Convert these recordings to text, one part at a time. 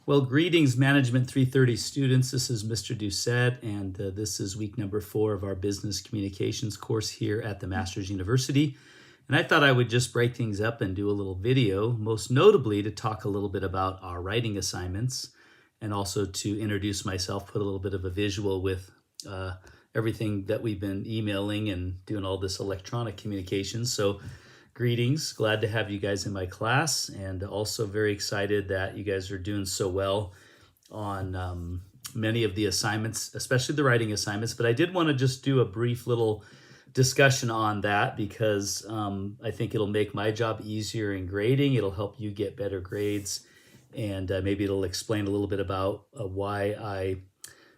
Well, greetings, Management 330 students. This is Mr.D, and this is week number 4 of our business communications course here at the Masters University. And I thought I would just break things up and do a little video, most notably to talk a little bit about our writing assignments and also to introduce myself, put a little bit of a visual with everything that we've been emailing and doing all this electronic communication. So greetings, glad to have you guys in my class, and also very excited that you guys are doing so well on many of the assignments, especially the writing assignments. But I did want to just do a brief little discussion on that because I think it'll make my job easier in grading. It'll help you get better grades, and maybe it'll explain a little bit about why I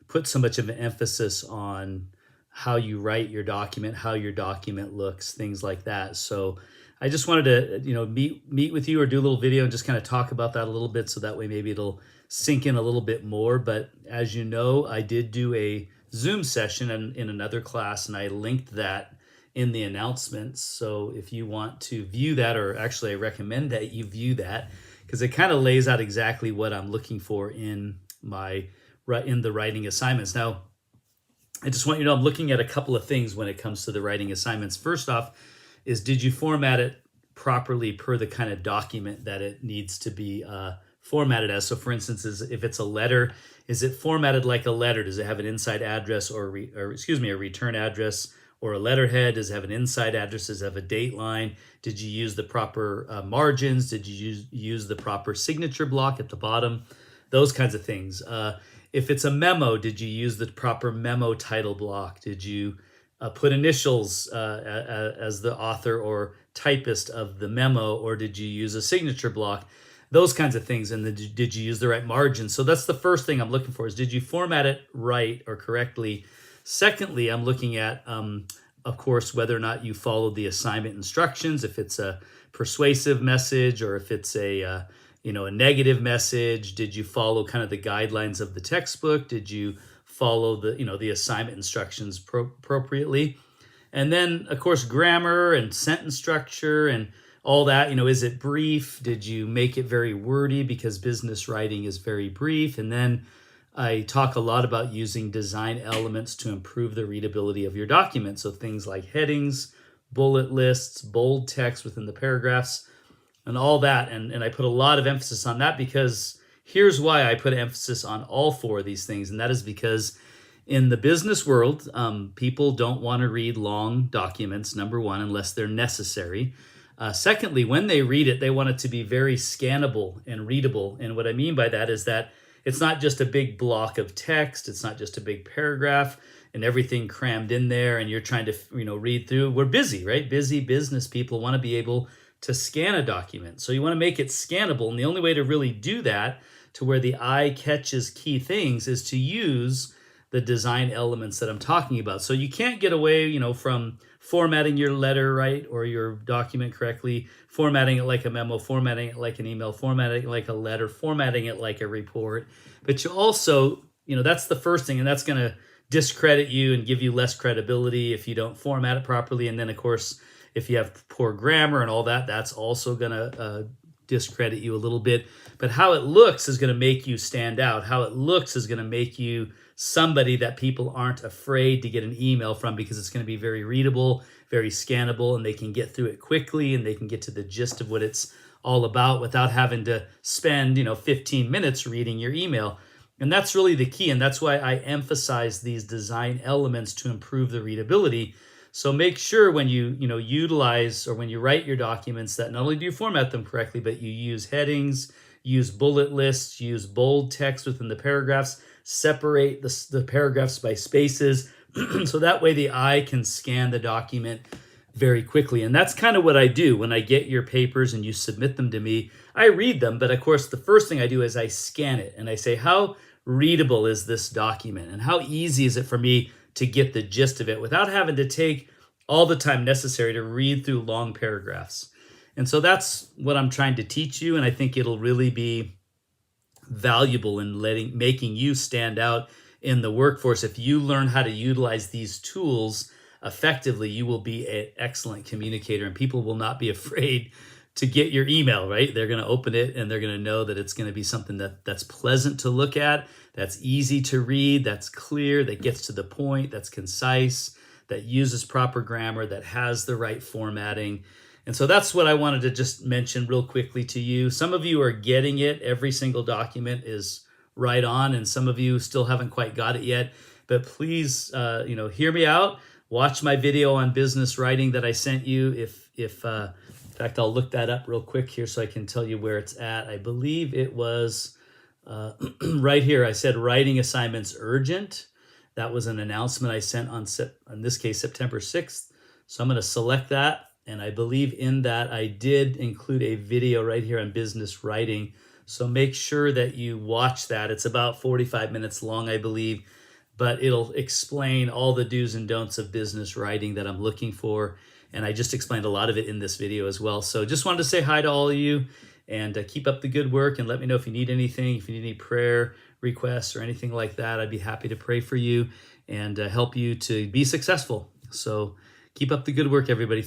put so much of an emphasis on how you write your document, how your document looks, things like that. So I just wanted to, meet with you or do a little video and just kind of talk about that a little bit, so that way maybe it'll sink in a little bit more. But as you know, I did do a Zoom session in another class, and I linked that in the announcements. So if you want to view that, or actually I recommend that you view that, because it kind of lays out exactly what I'm looking for in the writing assignments. Now, I just want you to know I'm looking at a couple of things when it comes to the writing assignments. First off, is did you format it properly per the kind of document that it needs to be formatted as? So for instance, if it's a letter, is it formatted like a letter? Does it have an inside address or a return address, or a letterhead? Does it have an inside address? Does it have a date line? Did you use the proper margins? Did you use the proper signature block at the bottom? Those kinds of things. If it's a memo, did you use the proper memo title block? Did you put initials as the author or typist of the memo, or did you use a signature block? Those kinds of things. And then did you use the right margin? So that's the first thing I'm looking for, is did you format it right or correctly? Secondly, I'm looking at, of course, whether or not you followed the assignment instructions, if it's a persuasive message or if it's a negative message. Did you follow kind of the guidelines of the textbook? Did you follow the assignment instructions appropriately? And then, of course, grammar and sentence structure and all that. Is it brief? Did you make it very wordy? Because business writing is very brief. And then I talk a lot about using design elements to improve the readability of your document. So things like headings, bullet lists, bold text within the paragraphs, and all that. And I put a lot of emphasis on that, because here's why I put emphasis on all 4 of these things. And that is because in the business world, people don't want to read long documents, number one, unless they're necessary. Secondly, when they read it, they want it to be very scannable and readable. And what I mean by that is that it's not just a big block of text. It's not just a big paragraph and everything crammed in there and you're trying to read through. We're busy, right? Busy business people want to be able to scan a document. So you want to make it scannable. And the only way to really do that, to where the eye catches key things, is to use the design elements that I'm talking about. So you can't get away, from formatting your letter right, or your document correctly, formatting it like a memo, formatting it like an email, formatting it like a letter, formatting it like a report. But you also, that's the first thing, and that's going to discredit you and give you less credibility if you don't format it properly. And then, of course, if you have poor grammar and all that, that's also going to discredit you a little bit. But how it looks is going to make you stand out. How it looks is going to make you somebody that people aren't afraid to get an email from, because it's going to be very readable, very scannable, and they can get through it quickly and they can get to the gist of what it's all about without having to spend 15 minutes reading your email. And that's really the key, and that's why I emphasize these design elements to improve the readability. So make sure when you utilize, or when you write your documents, that not only do you format them correctly, but you use headings, use bullet lists, use bold text within the paragraphs, separate the paragraphs by spaces, so that way the eye can scan the document very quickly. And that's kind of what I do when I get your papers and you submit them to me. I read them, but of course the first thing I do is I scan it and I say, how readable is this document, and how easy is it for me to get the gist of it without having to take all the time necessary to read through long paragraphs. And so that's what I'm trying to teach you, and I think it'll really be valuable in making you stand out in the workforce. If you learn how to utilize these tools effectively, you will be an excellent communicator, and people will not be afraid to get your email, right? They're going to open it and they're going to know that it's going to be something that's pleasant to look at, that's easy to read, that's clear, that gets to the point, that's concise, that uses proper grammar, that has the right formatting. And so that's what I wanted to just mention real quickly to you. Some of you are getting it. Every single document is right on, and some of you still haven't quite got it yet. But please, hear me out. Watch my video on business writing that I sent you. In fact, I'll look that up real quick here so I can tell you where it's at. I believe it was right here. I said writing assignments urgent. That was an announcement I sent on in this case, September 6th. So I'm going to select that. And I believe in that I did include a video right here on business writing. So make sure that you watch that. It's about 45 minutes long, I believe, but it'll explain all the do's and don'ts of business writing that I'm looking for. And I just explained a lot of it in this video as well. So just wanted to say hi to all of you and keep up the good work, and let me know if you need anything, if you need any prayer requests or anything like that. I'd be happy to pray for you and help you to be successful. So keep up the good work, everybody.